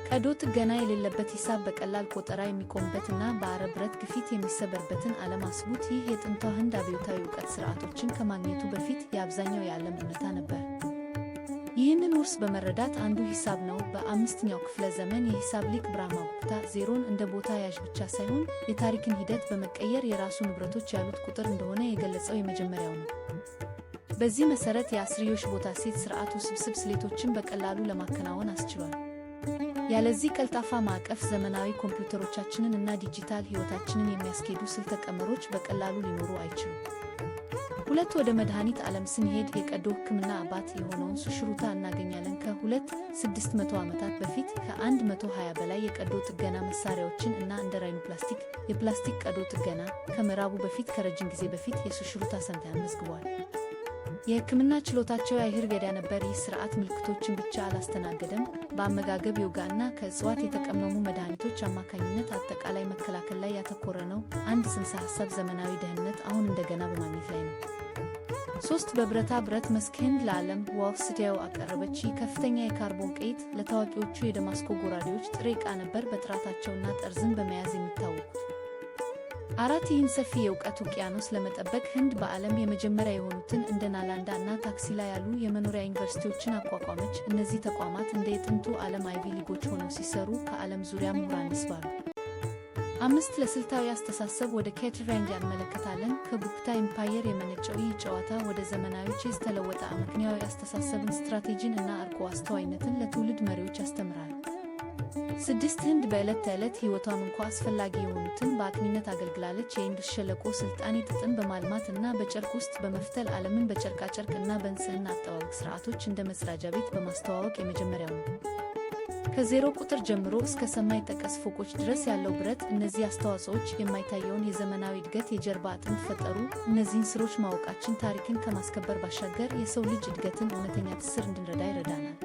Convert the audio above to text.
ቀዶ ጥገና የሌለበት ሂሳብ በቀላል ቆጠራ የሚቆምበትና በአረብ ብረት ግፊት የሚሰበርበትን ዓለም አስቡት። ይህ የጥንቷ ህንድ አብዮታዊ ዕውቀት ሥርዓቶችን ከማግኘቱ በፊት የአብዛኛው የዓለም እውነታ ነበር። ይህንን ውርስ በመረዳት አንዱ ሂሳብ ነው። በ5ኛው ክፍለ ዘመን የሂሳብ ሊቅ ብርሃማጉፕታ ዜሮን እንደ ቦታ ያዥ ብቻ ሳይሆን የታሪክን ሂደት በመቀየር የራሱ ንብረቶች ያሉት ቁጥር እንደሆነ የገለጸው የመጀመሪያው ነው። በዚህ መሠረት የአስርዮሽ ቦታ ሴት ሥርዓት ውስብስብ ስሌቶችን በቀላሉ ለማከናወን አስችሏል። ያለዚህ ቀልጣፋ ማዕቀፍ ዘመናዊ ኮምፒውተሮቻችንን እና ዲጂታል ሕይወታችንን የሚያስኬዱ ስልተ ቀመሮች በቀላሉ ሊኖሩ አይችሉም። ሁለት ወደ መድኃኒት ዓለም ስንሄድ የቀዶ ሕክምና አባት የሆነውን ሱሽሩታ እናገኛለን። ከ2600 ዓመታት በፊት ከ120 በላይ የቀዶ ጥገና መሳሪያዎችን እና እንደ ራይኖፕላስቲክ የፕላስቲክ ቀዶ ጥገና ከምዕራቡ በፊት ከረጅም ጊዜ በፊት የሱሽሩታ ሰንታያን መዝግቧል። የሕክምና ችሎታቸው የአየር ገዳ ነበር። ይህ ሥርዓት ምልክቶችን ብቻ አላስተናገደም። በአመጋገብ ዮጋ እና ከእጽዋት የተቀመሙ መድኃኒቶች አማካኝነት አጠቃላይ መከላከል ላይ ያተኮረ ነው። አንድ ጽንሰ ሐሳብ ዘመናዊ ደህንነት አሁን እንደገና በማግኘት ላይ ነው። 3 በብረታ ብረት መስክ ህንድ ለዓለም ዋውስዲያው አቀረበች። ከፍተኛ የካርቦን ቅይጥ ለታዋቂዎቹ የደማስቆ ጎራዴዎች ጥሬ ዕቃ ነበር፣ በጥራታቸውና ጠርዝን በመያዝ የሚታወቁት። 4 ይህን ሰፊ የእውቀት ውቅያኖስ ለመጠበቅ ህንድ በዓለም የመጀመሪያ የሆኑትን እንደ ናላንዳ እና ታክሲላ ያሉ የመኖሪያ ዩኒቨርሲቲዎችን አቋቋመች። እነዚህ ተቋማት እንደ የጥንቱ ዓለም አይቪ ሊጎች ሆነው ሲሰሩ ከዓለም ዙሪያ ምሁራን ይስባሉ። 5 ለስልታዊ አስተሳሰብ ወደ ኬትራንድ እንመለከታለን። ከጉፕታ ኢምፓየር የመነጨው ይህ ጨዋታ ወደ ዘመናዊ ቼዝ ተለወጠ። ምክንያታዊ አስተሳሰብን፣ ስትራቴጂን እና አርቆ አስተዋይነትን ለትውልድ መሪዎች ያስተምራል። 6 ህንድ በዕለት ተዕለት ሕይወቷም እንኳ አስፈላጊ የሆኑትን በአጥሚነት አገልግላለች። የኢንዱስ ሸለቆ ስልጣኔ ጥጥን በማልማት እና በጨርቅ ውስጥ በመፍተል ዓለምን በጨርቃጨርቅ እና በንጽህና አጠባበቅ ሥርዓቶች እንደ መጸዳጃ ቤት በማስተዋወቅ የመጀመሪያው ነው። ከዜሮ ቁጥር ጀምሮ እስከ ሰማይ ጠቀስ ፎቆች ድረስ ያለው ብረት። እነዚህ አስተዋጽኦዎች የማይታየውን የዘመናዊ እድገት የጀርባ አጥንት ፈጠሩ። እነዚህን ስሮች ማወቃችን ታሪክን ከማስከበር ባሻገር የሰው ልጅ እድገትን እውነተኛ ትስስር እንድንረዳ ይረዳናል።